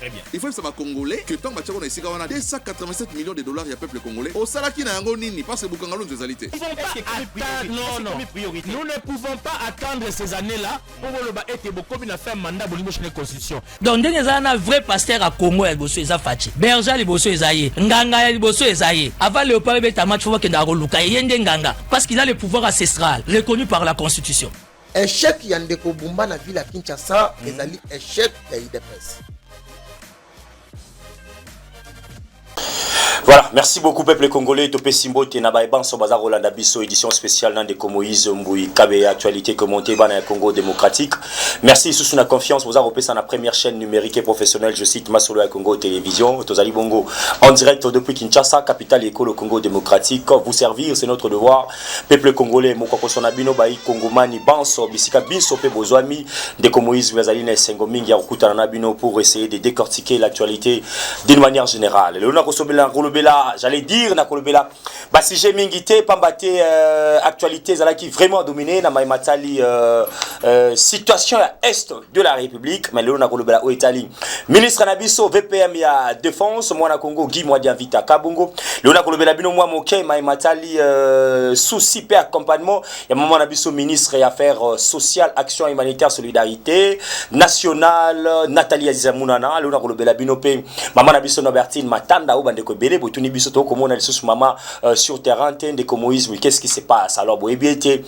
Très bien. Il faut que ça va congolais que tant que on a ici 287 millions de dollars il y a peuple congolais. Au salaki na yango nini parce que bukangalo nzezalité. Nous ne pouvons pas attendre ces années-là pour le été beaucoup na faire mandat bolingo chez la constitution. Donc ndenge un vrai pasteur à Congo ya bosso eza fachi. Berger liboso ezaye, nganga ya liboso ezaye. Avant Léopold Beta match faut que ndakoluka yende nganga parce qu'il a le pouvoir ancestral reconnu par la constitution. Échec yandeko Bumba na ville à Kinshasa, ezali échec ya IDPS. Voilà, merci beaucoup peuple congolais. Topé Simbo Tenabaïban Sobaza Rolanda Bisso, édition spéciale dans des Moïse Mboui, KB actualité commentée dans le Congo démocratique. Merci sous la confiance. Vous avez repéré la première chaîne numérique et professionnelle, je cite Masolo à Congo Télévision, Tozali Bongo, en direct depuis Kinshasa, capitale école au Congo démocratique. Vous servir, c'est notre devoir. Peuple congolais, Mokoko Sonabino Baï, Kongomani, Banso, Bisika Bisso, Pebozwami, des Moïse Vazaline Sengomingi, Yarukuta Nabino pour essayer de décortiquer l'actualité d'une manière générale. Léona Kosobela, j'allais dire na kolobela ba si j'ai mingité pambaté actualité zala qui vraiment dominé na maimatali situation à est de la République mais na kolobela au Italie ministre nabiso VPM ya défense moi na Congo Guy Modia Vita Kabongo na kolobela bino moi moké maimatali souci per accompagnement ya maman nabiso ministre et affaires sociales action humanitaire solidarité nationale Nathalie Azizamunana na kolobela bino pe maman nabiso Nobertine Matanda au bande ko belé botuni biso to comme on a les maman sur terrain de communisme qu'est-ce qui se passe alors bon bien été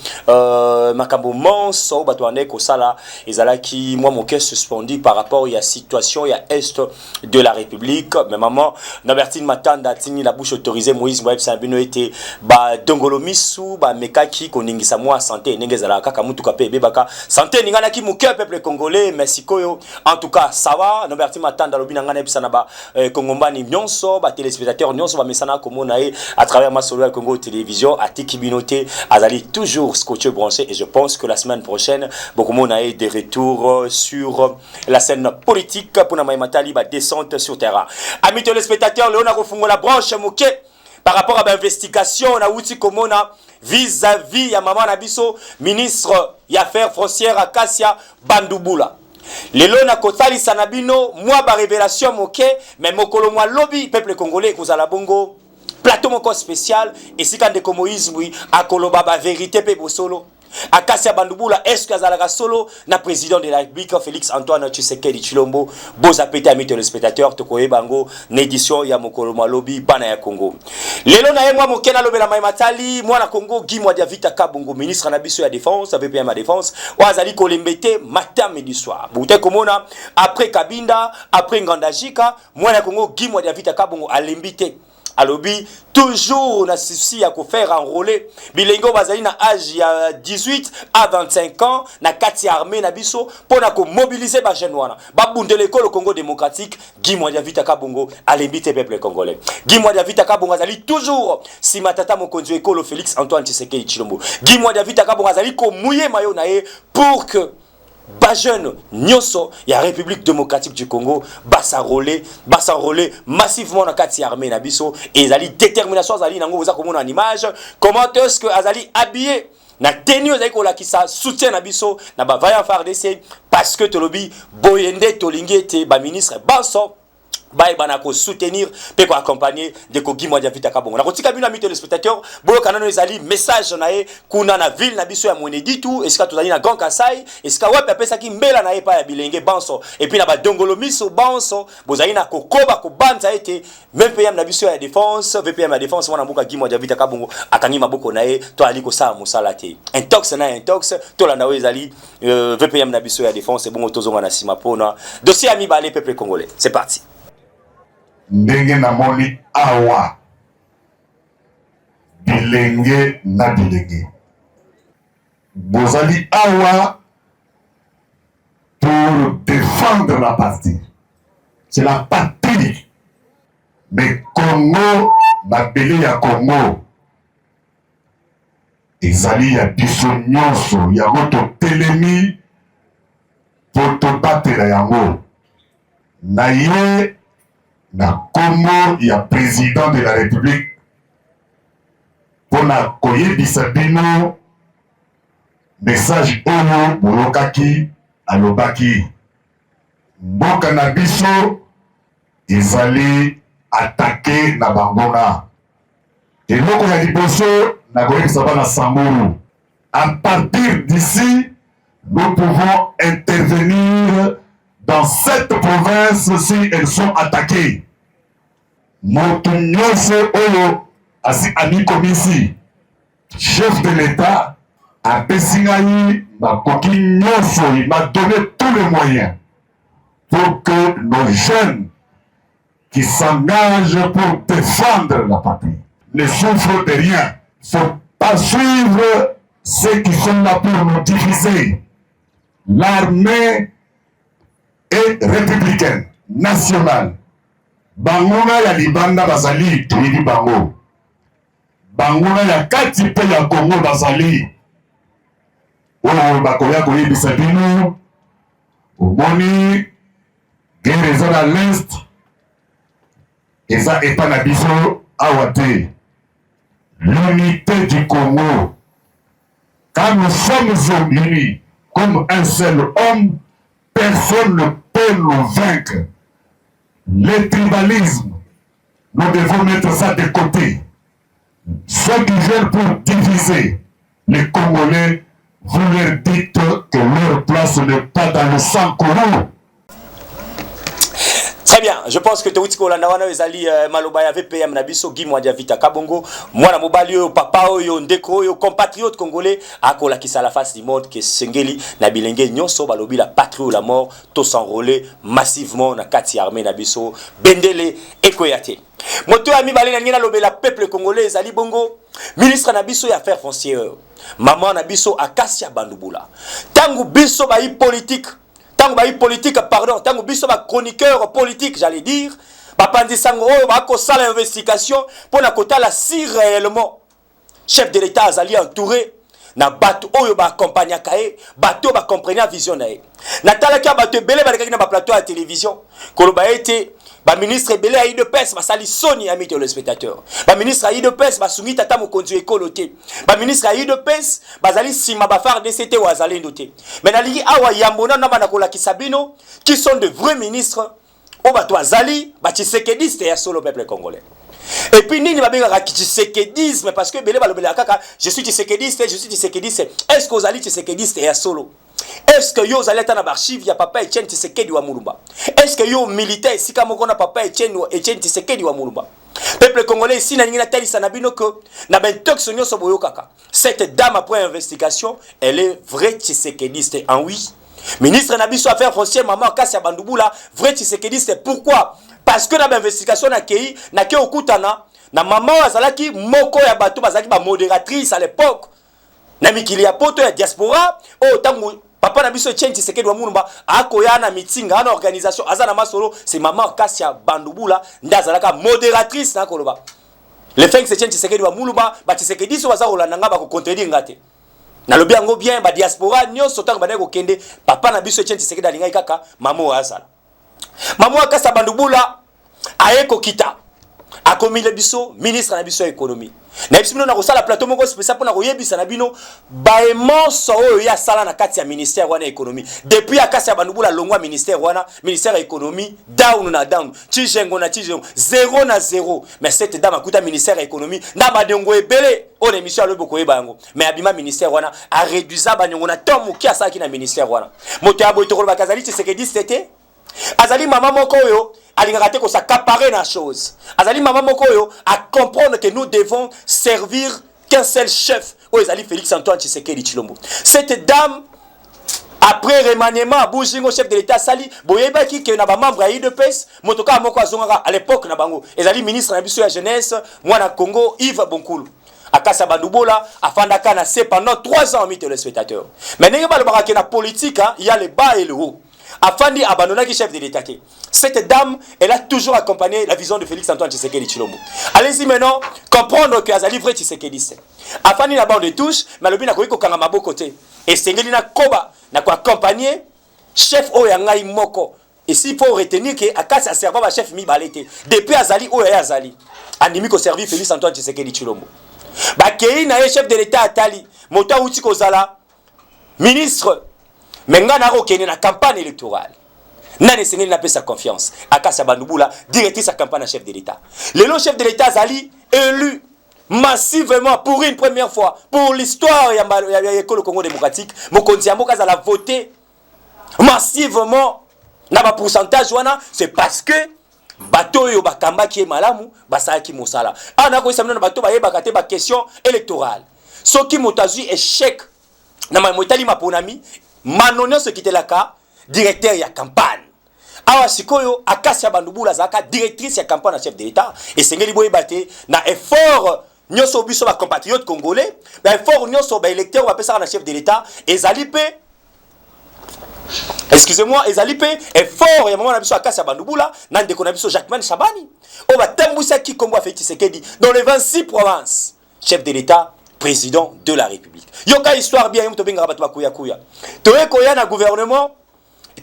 makambo monso batouane ko sala ezala qui moi mon cœur suspendu par rapport à la situation ya est de la République mais maman Nobertine Matanda tini la bouche autorisée Moïse Moïse Sabino était ba dongolo misu ba mekaki koningisa moi santé nengezala kaka mutu kape bebaka santé ningana ki mon cœur peuple congolais merci koyo en tout cas ça va Nobertine Matanda lobina ngana bisana ba kongombani nyonso ba téléspectateurs nyonso ba mesana komona à travers ma solo Congo Télévision à Tikibinoté azali toujours scotché branché et je pense que la semaine prochaine beaucoup monde a des retours sur la scène politique pour na matali ba descente sur terrain amis téléspectateurs Léona Rofungo la branche moké par rapport à l'investigation na outi komona vis-à-vis ya maman Nabiso ministre ya affaires foncières Akasia Bandubula lelo na kotali sanabino moi ba révélation moké mais mokolo moi lobby peuple congolais kozala bongo plateau moko spécial et si quand de Moïse oui a koloba ba vérité pe bosolo Akasia Bandubula est-ce que azalaka solo na président de la République Félix Antoine Tshisekedi Tshilombo boza pété amis téléspectateurs to koyeba ngo édition ya mokolo moi lobby bana ya Congo lelo na moi mokena lobela mai matali moi na Congo Guy Modia Vita Kabongo ministre na biso ya défense VPM à défense wazali kolembete matin midi soir bouté komona après Kabinda après Ngandajika moi na Congo Guy Modia Vita Kabongo alembité alobi toujours na souci à faire enrôler bilengo bazali na âge ya 18 à 25 ans na kati armée na biso pona ko mobiliser ba jeune wana ba bundele l'école au Congo démocratique Guy Modia Vita Kabongo alembité peuple congolais Guy Modia Vita Kabongo azali toujours si matata mokonzi école Félix Antoine Tshisekedi Tshilombo Guy Modia Vita Kabongo azali ko mouiller mayo na ye pour que ba jeune nyonso ya République démocratique du Congo basa enrôler massivement na kati armée na biso et ezali détermination azali nango boza komona en image comment est-ce que azali habillé na tenue azali ko lakisa soutien na biso na ba vaillant FARDC parce que tolobi boyende tolingi ete ba ministre banso bae banako soutenir pe ko accompagner de ko Guy Modia Vita Kabongo na kotika bino ami téléspectateurs boyo kanano ezali message na ye kuna na ville na biso ya Mwenedi tout esika tozali na Grand Kasai esika wapi apesa ki mbela na ye pa ya bilenge banso et puis na ba dongolo miso banso bozali na kokoba ko banza ete même PM na biso ya défense VPM ya défense wana mbuka Guy Modia Vita Kabongo akangi maboko na ye to ali ko sa musala te intox na intox to landa we ezali VPM na biso ya défense bongo tozonga na sima pona dossier ami balé peuple congolais c'est parti. Ndenge na moni awa bilenge na bilenge bozali awa pour défendre la partie c'est la patrie mais Congo babele ya Congo ezali ya biso nyonso yango totelemi po tobatela yango na ye na Congo ya président de la République pour na koyebisa bino message oyo bolokaki alobaki mboka na biso ezali attaqué na bangona. Eloko ya liboso na koyebisa bana Samburu. À partir d'ici, nous pouvons intervenir dans cette province si elles sont attaquées. Moto nyonso oyo asi ami komisi chef de l'État a Pessingaï, il m'a donné tous les moyens pour que nos jeunes qui s'engagent pour défendre la patrie ne souffrent de rien. Il ne faut pas suivre ceux qui sont là pour nous diviser. L'armée est républicaine, nationale. Banguna ya libanda bazali tuibi bango. Banguna ya kati pe ya Congo bazali. Oyo bakoya koyebisa bino. Omoni guerre eza na l'est. Eza epa na biso awa te. L'unité du Congo. Quand nous sommes unis comme un seul homme, personne ne peut nous vaincre. Le tribalisme, nous devons mettre ça de côté. Ceux qui viennent pour diviser les Congolais, vous leur dites que leur place n'est pas dans le sang courant. Très bien, je pense que Teuti Kolanda wana ezali Maloba VPM na biso Gimwa Vita Kabongo, mwana mobali oyo papa oyo ndeko oyo compatriote congolais akola ki sala face du monde que sengeli na bilenge nyonso balobi la patrie ou la mort to s'enrôler massivement na kati armée na biso bendele ekoyate. Moto ami balena ngina lobela peuple congolais ezali bongo ministre na biso ya affaires foncières maman na biso Akasia Bandubula. Tangu biso ba politique tango ba politique pardon tango biso ba chroniqueur politique j'allais dire bapandi sango oyo ba ko sala investigation pour na kotala si réellement chef de l'état azali entouré na bato oyo ba accompagner kae bato ba comprendre vision na ye na tala ka bato belé ba na ba plateau à télévision koloba été ba ministre belé a de pes ba sali soni ami de spectateur ba ministre a de pes ba sungi tata mo kondu ekoloté ba ministre a de pes ba zali sima ba faire DCT ou azali ndoté mais na ligi awa yambona na bana kola kisabino qui sont de vrais ministres o ba to azali ba Tshisekediste ya solo peuple congolais. Et puis nini babengaka Tshisekedisme parce que belé balobela kaka je suis Tshisekediste est-ce que ozali Tshisekediste ya solo? Est-ce que yo zaleta na archive ya papa Etienne Tshisekedi wa Mulumba? Est-ce que yo militaire sika moko na papa Etienne Tshisekedi wa Mulumba? Peuple congolais ici na ngina tali sanabino que na ben toxonyo soboyo kaka. Cette dame après investigation, elle est vraie Tshisekediste en oui. Ministre na biso affaires foncières maman Akasia Bandubula, vrai Tshisekediste. Pourquoi? Parce que na ben investigation na kei okutana na maman azalaki moko ya bato bazaki ba modératrice à l'époque. Na mikili ya poto ya diaspora o tangu papa na biso Etienne Tshisekedi wa Mulumba akoya na mitinga na organisation azana masolo c'est maman Akasia Bandubula ndazalaka modératrice na koloba le fait que Etienne Tshisekedi wa Mulumba ba Tshisekedi so baza kolanda nga ba ko contredire ngate na lobi yango bien ba diaspora nyonso tangu ba ko kende papa na biso Etienne Tshisekedi alingai kaka maman azala maman Akasia Bandubula aeko kita akomile biso ministre na biso économie na bisino na kosala plateau moko spécial pour na koyebisa na bino baemonso oyo ya sala na kati ya ministère wana économie depuis Akasia Bandubula longwa ministère wana ministère économie down na down tijengo na tijengo 0 na 0 mais cette dame akuta ministère économie na badongo ebele on émission alobo koyeba yango mais abima ministère wana a réduisa banongo na tomu ki asala ki na ministère wana moto ya boytokolo bakazali Tshisekedi c'était azali maman moko oyo alingaka te ko s'accaparer na chose azali maman moko oyo à comprendre que nous devons servir qu'un seul chef oyo ezali Félix Antoine Tshisekedi Tshilombo. Cette dame après remaniement Boujingo chef de l'état sali boyebaki que na ba membre ya UDPS motoka moko azongaka à l'époque na bango ezali ministre na biso ya jeunesse mwana Congo Yves Bonkulu Akasia Bandubula afandaka na C pendant 3 ans ami téléspectateurs. Mais ndenge balobaka ke na politique il y a le bas et le haut. Afandi abandonna qui chef de l'État. Cette dame, elle a toujours accompagné la vision de Félix Antoine Tshisekedi Tshilombo. Allez-y maintenant, comprendre que Azali vrai Tshisekediste. Afandi na bande de touche, mais le bina koiko kanga mabo côté. Et Sengeli na koba, na ko accompagner chef Oyangai Moko. Et s'il faut retenir que Akasia serva ba chef mi balete. Depuis Azali Oya Azali, animi ko servi Félix Antoine Tshisekedi Tshilombo. Ba kei na chef de l'État Atali, mota uti ko zala ministre. Mais nga na rokene na campagne électorale. nani sengeli na pesa confiance Akassa Bandouboula directrice à campagne chef de l'État. Le chef de l'État Zali élu massivement pour une première fois pour l'histoire ya l'école Congo démocratique. Mokonzi ya mboka a voté massivement na ba pourcentage wana, c'est parce que bato yo bakamba ki malamu basala ki mosala. Ana ko samna bato ba yeba kate ba question électorale. Soki motazu échec na motali maponami manonyo ce qui était la cas directeur ya campagne. Awa sikoyo Akassa Bandouboula zaka directrice ya campagne chef de l'État et sengeli boye baté na effort nyoso biso ba compatriotes congolais, ba effort nyoso ba électeur ba pesa na chef de l'État ezali pe excusez-moi ezali pe effort ya maman na biso Akassa Bandouboula na ndeko na biso Jacquemain Chabani o ba tambusa ki Kombo Félix Tshisekedi dans les 26 provinces chef de l'État président de la République. Yoka histoire bien yom to benga bato bakuya kuya to ekoya na gouvernement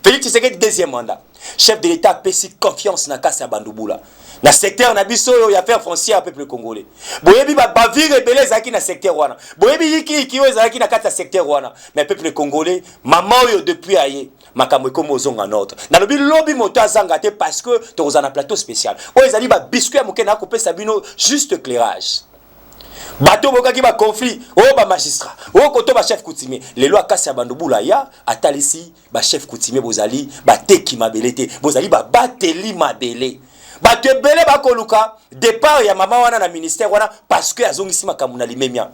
Félix Tshisekedi deuxième mandat. Chef de l'État pesi confiance na Akassa Bandouboula. Na secteur na biso yo affaire foncière au peuple congolais. Boyebi ba bavire rebelle zaki na secteur wana. Boyebi yiki yo zaki na kata secteur wana. Mais peuple congolais maman yo depuis aye makambo ekomo zonga notre. Na lobby moto azanga te parce que tozana plateau spécial. O ezali ba biscuit ya mokena ko pesa bino juste éclairage. Bato bokaki ba conflit o ba magistrat o koto ba chef coutumier les lois Akassa Bandouboula ya atalisi ba chef coutumier bozali ba teki mabelete bozali ba bateli mabele bato ebele ba koluka départ ya mama wana na ministère wana parce que azongisi makambo na limemia.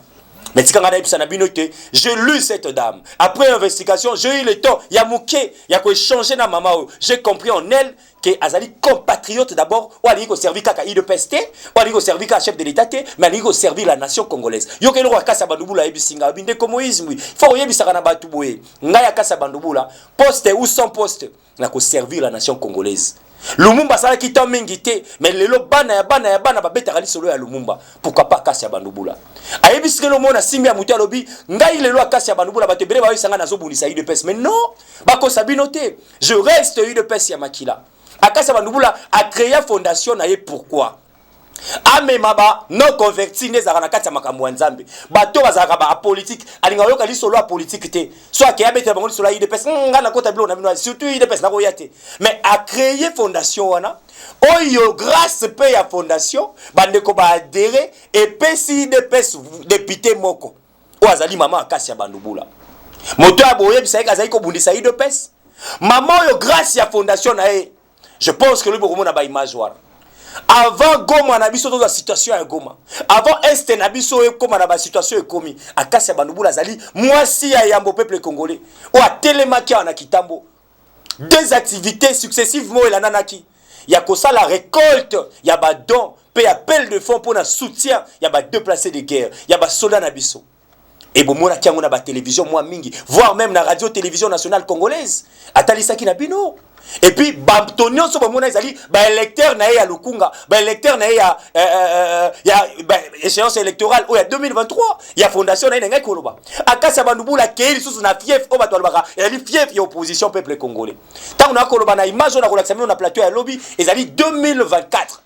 Mais si j'ai lu cette dame. Après investigation, j'ai eu le temps. Il y a mouké, il y a quoi changer na maman. J'ai compris en elle que Azali compatriote d'abord. Ou ali ko servi kaka IDPS, ou ali ko servi kaka chef de l'État, mais ali ko servi la nation congolaise. Yo ke lo Akassa Bandouboula ebisinga binde komoïsme. Faut yebisaka na batu boye. Ngaya Akassa Bandouboula, poste ou sans poste, na ko servir la nation congolaise. Lumumba sala kita mengite mais lelo bana ba betaka lisolo ya Lumumba pourquoi pas Akassa Bandouboula ayebisike lo mona simbi ya mutu alobi ngai lelo Akassa Bandouboula batebele ba yisanga nazo bunisa UDPS mais non bako sabinote je reste UDPS ya makila Akassa Bandouboula a créé fondation na ye pourquoi amemaba non converti nezaka na kati ya makambo ya Nzambe bato bazaka ba politique alinga yoka lisolo ya politique te soit ke abete bango lisolo ya IDPS ngana kota bilo na bino surtout IDPS na ko yate mais a créé fondation wana oyo grâce pe ya fondation bande ko ba adhérer et pesi IDPS député moko o azali mama Akassa Bandouboula moto aboye bisaka azali ko bundisa IDPS mama oyo grâce ya fondation na e je pense que lui beaucoup na ba image wana. Avant Goma na biso la situation ya Goma. Avant Est na biso ekoma na ba situation ekomi. Akassa Bandouboula zali mwasi ya yambo peuple congolais. O atelemaki na kitambo. Deux activités successivement elananaki. Ya kosa la récolte, ya ba don, pe appel de fonds pour na soutien, ya ba déplacés de guerre, ya ba soldats na biso. Et bon mona kiango na ba télévision moi mingi, voire même na radio télévision nationale congolaise. Atalisaki na bino. Et puis Bamtonio so bomona ezali ba électeur na ya Lukunga, ba électeur na ya échéance électorale o ya 2023, ya fondation na ngai koloba. Akassa Bandouboula keli sous na fief o bato alobaka, ezali fief ya opposition peuple congolais. Tant na koloba na image na kolaksamino na plateau ya lobby, ezali 2024.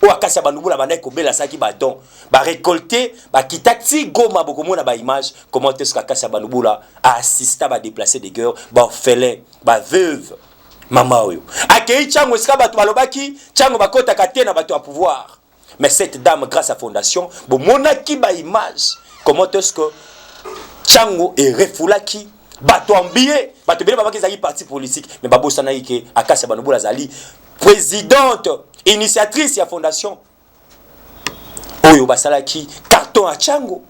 O Akassa Bandouboula bana ko bela saki ba don, ba récolter, ba kitati Goma bokomo na ba image, comment est-ce qu'Akassa Bandouboula a assisté ba déplacer des guerres, ba orphelin, ba veuve. Mama oyo akei chango ska bato balobaki chango bakota katena bato à pouvoir mais cette dame grâce à fondation bon monaki ba image comment est-ce que chango est refoulaki bato ambié bato bele babaki zali parti politique mais babosana yike Akassa Bandouboula zali présidente initiatrice ya fondation oyo basalaki carton à chango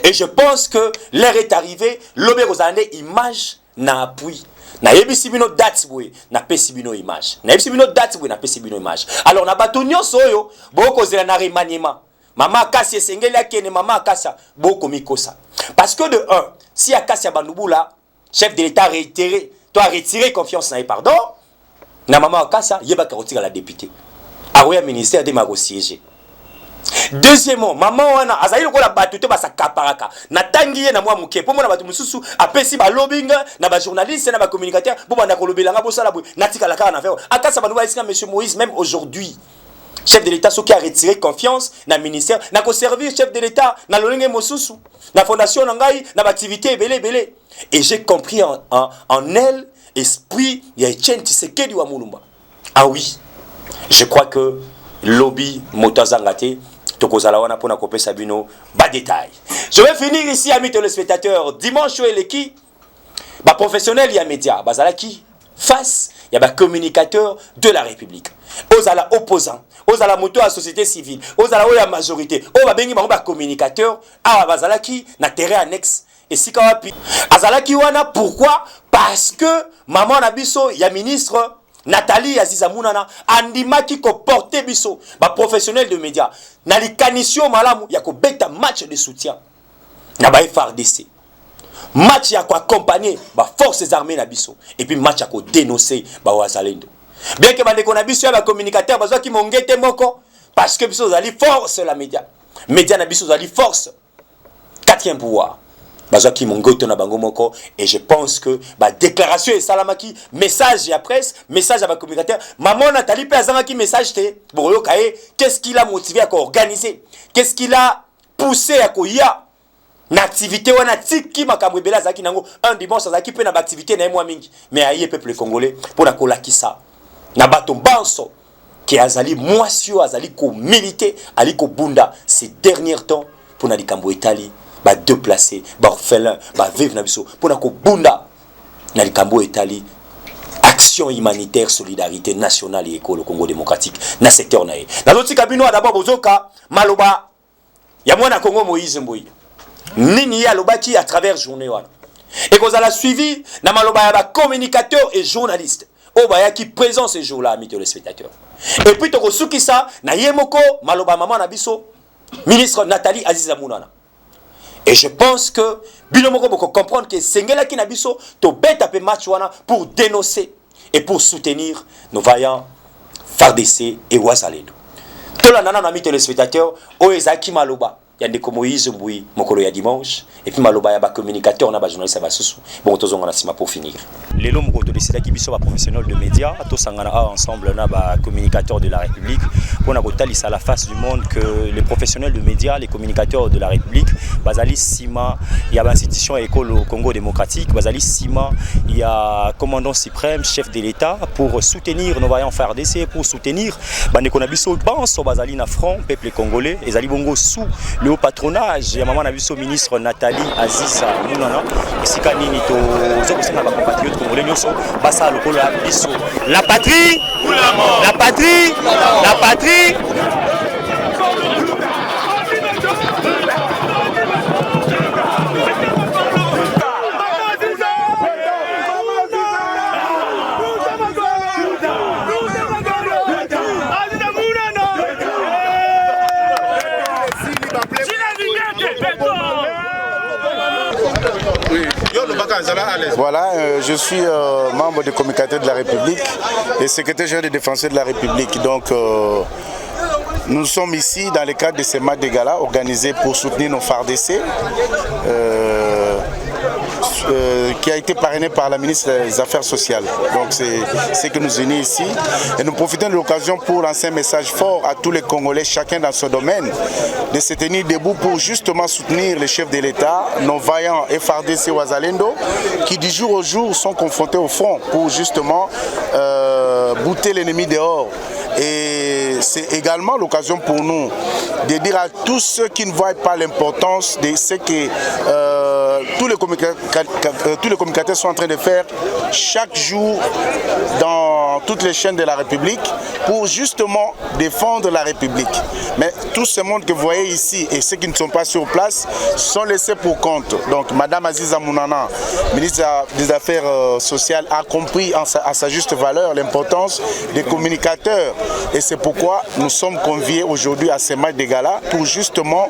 et je pense que l'heure est arrivée l'obé rozane image na appui. Na yebisi bino date boy na pesi bino image. Na yebisi bino date boy na pesi bino image. Alors na bato nyonso oyo boko zela na remaniement. Mama Akassa esengeli akene mama Akassa boko mikosa. Parce que de un, si Akassa Bandouboula chef de l'État réitéré, toi retirer confiance na pardon, na mama Akassa yeba ka retirer la députée. Aroya ministère de mago siéger. Deuxièmement, maman wana azali lokola bato te basakaparaka na tangiye na mwa muke po mona bato mususu apesi ba lobbying na ba journaliste na ba communicateur bo banda ko lobelanga bo sala bo natika la kala na faire Akassa Bandouboula iska monsieur Moïse même aujourd'hui chef de l'État qui a retiré confiance na ministère na ko servir chef de l'État na lolenge mosusu na fondation na ngai na activité belé et j'ai compris en elle esprit ya Etienne Tshisekedi wa Mulumba. Ah oui, je crois que lobby Motazangate tokozala wana pona kopesa bino ba détail. Je vais finir ici amis téléspectateurs. Dimanche eleki ba professionnel ya média bazalaki face ya ba communicateur de la République. Ozala opposant, ozala moto à société civile, ozala oya majorité, o ba bengi ba communicateur awa bazalaki na terrain annexe. Et si kawapi azalaki wana pourquoi? Parce que maman na biso ya ministre Nathalie Aziza Mounana andimaki ko porter biso ba professionnel de médias na likanisio malamu ya ko beta match de soutien na ba FARDC, match ya ko accompagner ba forces armées na biso et puis match ya ko dénoncer ba wazalendo. Bien que ba ndeko na biso ya ba communicateur bazwa ki mongete moko parce que biso zali force la média na biso zali force quatrième pouvoir bazaki mongoto na bango moko. Et je pense que ba déclaration et salamaki message à presse, message à ba communicateur, maman Nathalie pe azamaki message te boroyo kae, qu'est-ce qui l'a motivé à organiser, qu'est-ce qui l'a poussé à koya na activité wana tiki makambo bela zaki nango un dimanche zaki pe na ba activité na mwa mingi mais aye peuple congolais pour na kolakisa na bato banso qui azali mwasio azali ko militer ali ko bunda ces derniers temps pour na likambo etali ba déplacer ba orphelin ba vivre na biso pona ko bunda na likambo etali action humanitaire solidarité nationale et école Congo démocratique na secteur nae na loti kabino d'abord bozoka maloba ya mwana Congo Moïse Mboyi nini ya lobaki à travers journée wana et qu'on a la suivi na maloba ya ba communicateur et journaliste o ba ya qui présent ces jours là amis téléspectateurs et puis to suki ça na yemoko maloba maman na biso ministre Nathalie Aziza Mounana. Et je pense que Binomoko faut comprendre que Sengela Kinabiso to beta pe match wana pour dénoncer et pour soutenir nos vaillants FARDC et Wazalendo. Tout la nana ami téléspectateurs, Oezaki Maloba, Yandeko Moïse Mboui, Mokolo ya dimanche, et puis Maloba ya ba communicateur na ba journaliste ba susu. Bon tozonga na sima pour finir. Lelo moko to décider ki biso ba professionnel de médias, to sangana ensemble na ba communicateur de la République, pour na kotalisa la face du monde que les professionnels de médias, les communicateurs de la République, bazali sima, il y a l'institution école au Congo démocratique, bazali sima, il y a commandant suprême, chef de l'État pour soutenir nos vaillants FARDC, pour soutenir bandeko na biso banso bazali na front peuple congolais, ezali bongo sous le haut patronage ya maman na biso ministre Nathalie Aziza Mounana, esika nini to zokosenga ba compatriotes congolais nyonso basa lokolo ya biso la patrie ou la mort, la patrie, la patrie. Voilà, je suis membre des communicateurs de la République et secrétaire général des défenseurs de la République. Donc, nous sommes ici dans le cadre de ces matchs de gala organisés pour soutenir nos FARDC, qui a été parrainé par la ministre des Affaires sociales. Donc, c'est ce que nous unit ici. Et nous profitons de l'occasion pour lancer un message fort à tous les Congolais, chacun dans son domaine, de se tenir debout pour justement soutenir les chefs de l'État, nos vaillants FARDC Wazalendo, qui du jour au jour sont confrontés au front pour justement bouter l'ennemi dehors. Et c'est également l'occasion pour nous de dire à tous ceux qui ne voient pas l'importance de ce que tous les communicateurs sont en train de faire chaque jour dans toutes les chaînes de la République pour justement défendre la République. Mais tout ce monde que vous voyez ici et ceux qui ne sont pas sur place sont laissés pour compte. Donc Madame Aziza Mounana, ministre des Affaires sociales, a compris à sa juste valeur l'importance des communicateurs. Et c'est pourquoi nous sommes conviés aujourd'hui à ces matchs de gala pour justement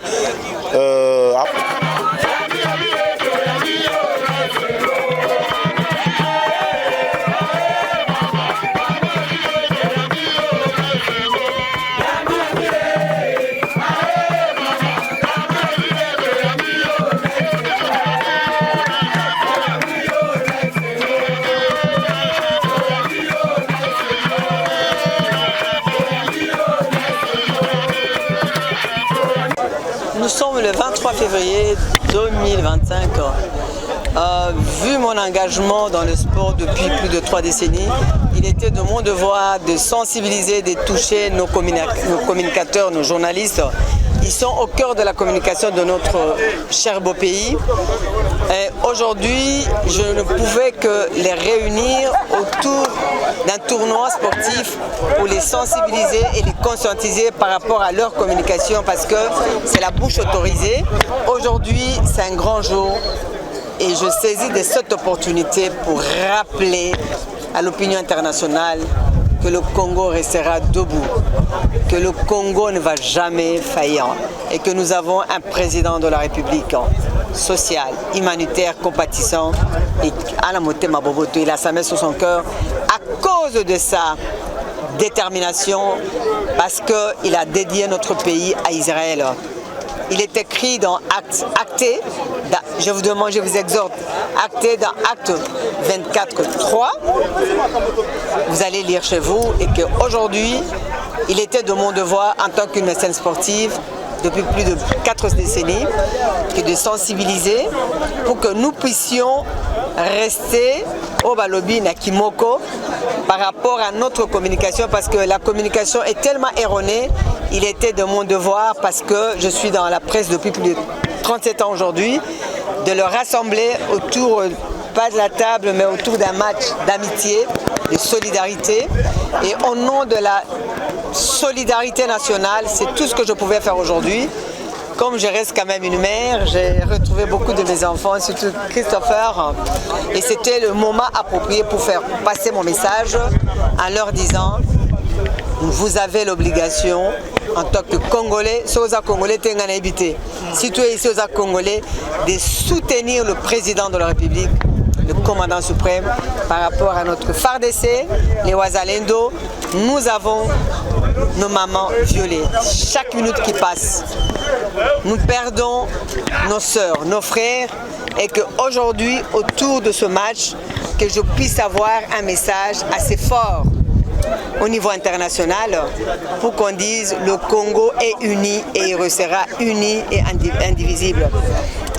Nous sommes le 23 février 2025 vu mon engagement dans le sport depuis plus de 3 décennies, il était de mon devoir de sensibiliser, de toucher nos communicateurs, nos journalistes. Ils sont au cœur de la communication de notre cher beau pays. Aujourd'hui, je ne pouvais que les réunir autour d'un tournoi sportif pour les sensibiliser et les conscientiser par rapport à leur communication parce que c'est la bouche autorisée. Aujourd'hui, c'est un grand jour et je saisis de cette opportunité pour rappeler à l'opinion internationale que le Congo restera debout, que le Congo ne va jamais faillir et que nous avons un président de la République social, humanitaire, compatissant et à la moté Maboboto, il a sa main sur son cœur à cause de sa détermination parce qu'il a dédié notre pays à Israël. Il est écrit dans Acte, je vous demande, je vous exhorte, Acte dans Acte 24.3, vous allez lire chez vous et qu'aujourd'hui, il était de mon devoir en tant qu'une médecine sportive depuis plus de 4 décennies que de sensibiliser pour que nous puissions rester au Balobi Nakimoko par rapport à notre communication parce que la communication est tellement erronée. Il était de mon devoir parce que je suis dans la presse depuis plus de 37 ans aujourd'hui de le rassembler autour, pas de la table, mais autour d'un match d'amitié, de solidarité. Et au nom de la solidarité nationale, c'est tout ce que je pouvais faire aujourd'hui. Comme je reste quand même une mère, j'ai retrouvé beaucoup de mes enfants, surtout Christopher. Et c'était le moment approprié pour faire passer mon message en leur disant vous avez l'obligation en tant que Congolais, si tu es ici aux Congolais, de soutenir le président de la République, le commandant suprême, par rapport à notre FARDC, les Ouazalendo. Nous avons nos mamans violées. Chaque minute qui passe, nous perdons nos sœurs, nos frères, et qu'aujourd'hui, autour de ce match, que je puisse avoir un message assez fort au niveau international pour qu'on dise le Congo est uni et il restera uni et indivisible.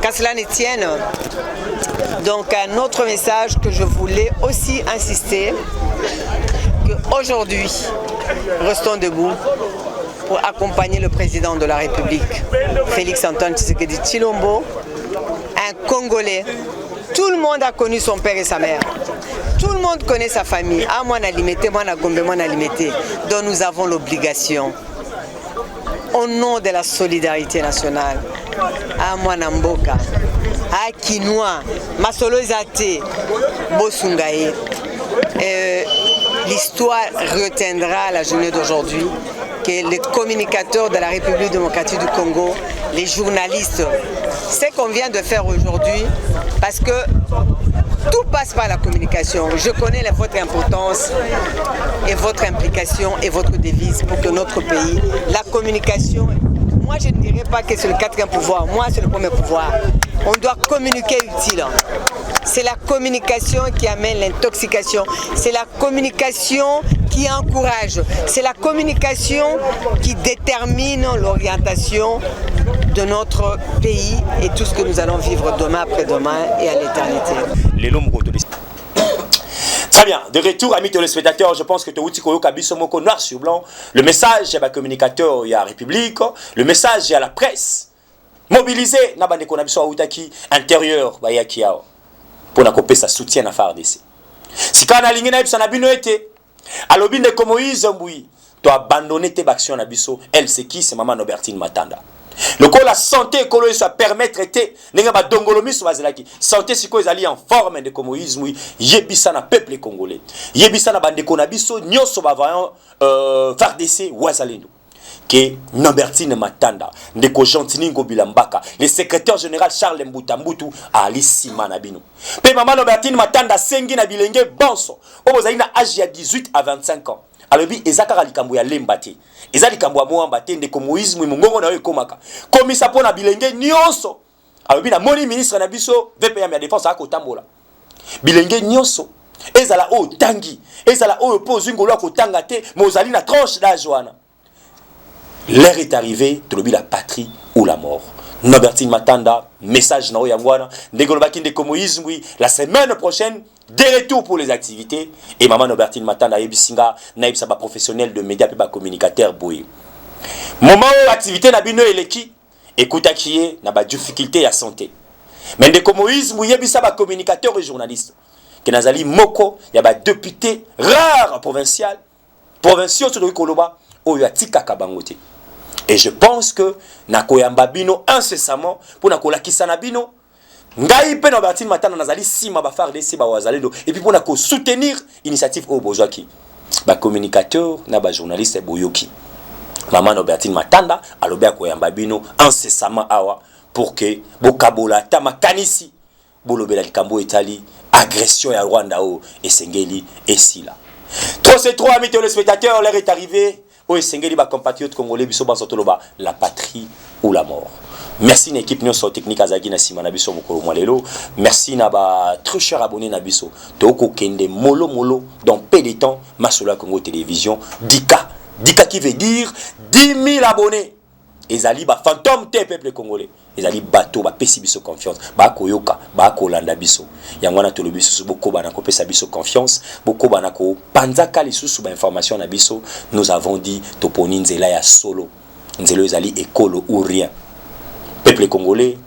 Qu'à cela ne tienne, donc un autre message que je voulais aussi insister, qu'aujourd'hui, restons debout pour accompagner le président de la République, Félix Antoine Tshisekedi Tshilombo, un Congolais. Tout le monde a connu son père et sa mère. Tout le monde connaît sa famille. Ah, moi, Nalimete, moi, Nagombe, moi, Nalimete. Donc, nous avons l'obligation, au nom de la solidarité nationale, à moi, Namboka, à Kinoa, Masolo Zate, Bosungaye. L'histoire retiendra la journée d'aujourd'hui que les communicateurs de la République démocratique du Congo, les journalistes, ce qu'on vient de faire aujourd'hui, parce que tout passe par la communication. Je connais votre importance et votre implication et votre devise pour que notre pays, la communication, moi je ne dirais pas que c'est le 4e pouvoir, moi c'est le premier pouvoir. On doit communiquer utile. C'est la communication qui amène l'intoxication. C'est la communication qui encourage. C'est la communication qui détermine l'orientation de notre pays et tout ce que nous allons vivre demain après-demain et à l'éternité. Très bien, de retour amis téléspectateurs, je pense que Touti Koyo Kabiso Moko noir sur blanc, le message à la communicateur, il y a la République, le message à la presse, mobilisé, Nabande Konabiso Aoutaki, intérieur, Bayaki Yao, pour n'accompagner sa soutien à FARDC. Si quand on a ligné Naïbsa Nabino était, à l'obin de Moïse Mboui, tu as abandonné tes actions Nabiso, elle c'est qui, c'est Maman Nobertine Matanda. Le coup la santé écologique soit permettre était n'enga ba dongolomi soit zelaki santé siko ezali en forme de communisme yebisa na peuple congolais yebisa na bande konabiso nyoso ba vaillant FARDC Ouazalendo que Nobertine Matanda ndeko Gentini Ngobila Mbaka le secrétaire général Charles Mbuta Mbutu ali sima na bino pe Maman Nobertine Matanda sengi na bilenge bonso obozali na âge ya 18 à 25 ans. Alors bi ezakara likambo ya lembate eza likambo ya moamba te ndeko Moïse mungongo na yo ekomaka komisa pona bilenge nyonso alors bi na moni ministre na biso VPM ya défense akotambola bilenge nyonso ezala o tangi ezala o pose ngolo ko tanga te mozali na tranche d'âge wana l'heure est arrivée de la patrie ou la mort Nobertine Matanda, message na Oyangwana, Ndegolobaki Ndeko Moïse Mbui, la semaine prochaine, des retours pour les activités. Et maman Nobertine Matanda, Ebisinga, Naïb Saba professionnel de médias, puis communicateur Boy. Moment où l'activité n'a bino eleki, écoute à qui est, n'a pas de difficulté à santé. Mais Ndeko Moïse Mbui, Ebisaba communicateur et journaliste. Que Nazali Moko, il y a des députés rares provinciaux sur le Koloba, où il y a Tika Kabangote. Et je pense que Nakoyamba Bino incessamment pour Nakola Kisanabino, Ngai pe Nobertine Matanda Nazali Sima Bafar Desi Bawazaledo, et puis pour Nako soutenir l'initiative au Bozwaki. Ba communicateur, na ba journaliste Boyoki. Maman Nobertine Matanda, alobe Akoyamba Bino incessamment awa pour que Bokabola Tamakanisi, Bolobela Likambo Etali, agression à Rwanda et Sengeli et Sila. Trop c'est trop, amis téléspectateurs, l'heure est arrivée. Oh, Sengeli, ma compatriote congolais, biso bansotoloba, la patrie ou la mort. Merci à l'équipe Nyon technique Azagi na Simana biso mokolo mwalelo. Merci na ba très cher abonné na biso. Toko kende molo dans peu de temps Masola Congo Télévision Dika qui veut dire 10 000 abonnés. Ezali ba fantôme te peuple congolais. Ezali bateau ba pesi biso confiance. Ba koyoka, ba kolanda biso. Yangwana to lobi susu boko bana ko pesa biso confiance, boko bana ko panzaka li susu ba information na biso. Nous avons dit toponi nzela ya solo. Nzelo ezali ekolo ou rien. Peuple congolais,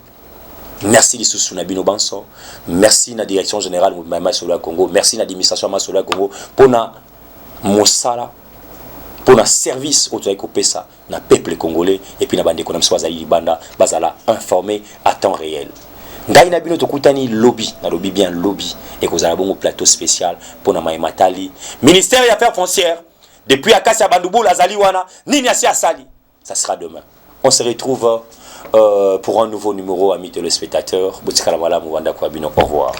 merci les susu na bino banso. Merci na direction générale Mouvement Masola Congo. Merci na administration Masola Congo pour na mosala pour un service au Pesa, na peuple congolais et puis na bande konam swazayi banda bazala informé à temps réel. Ngai na bino tokutani lobby, na lobby bien lobby et kozala bongo plateau spécial pour na Matali, ministère des Affaires foncières depuis Akasi Bandoubo Lazali wana nini asi asali. Ça sera demain. On se retrouve pour un nouveau numéro amis téléspectateurs. Botikala wala Mwanda kwa bino, au revoir.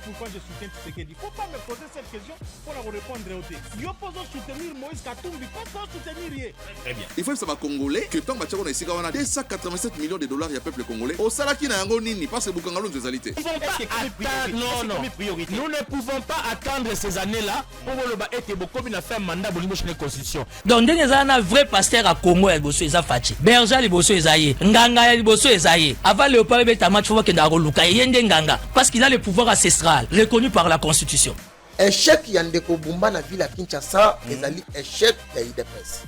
Pourquoi je soutiens Tshisekedi? Il ne faut pas me poser cette question pour la répondre au thé. Yo pose soutenir Moïse Katumbi, pas soutenir. Très bien. Il faut que ça va congolais que tant que ici on a 287 millions de dollars il y a peuple congolais. Au salaki na yango nini parce que Bukangalo nous alité. Non. Nous ne pouvons pas attendre ces années-là pour le ba été beaucoup na faire mandat bolingo chez la constitution. Donc ndenge za na vrai pasteur à Congo ya boso eza fachi. Berger liboso ezaye, nganga ya liboso ezaye. Avant Léopold Betama tu vois que ndako luka yende nganga parce qu'il a le pouvoir ancestral reconnu par la constitution. Échec Yandeko Bumba na ville à Kinshasa, ezali échec ya IDPS.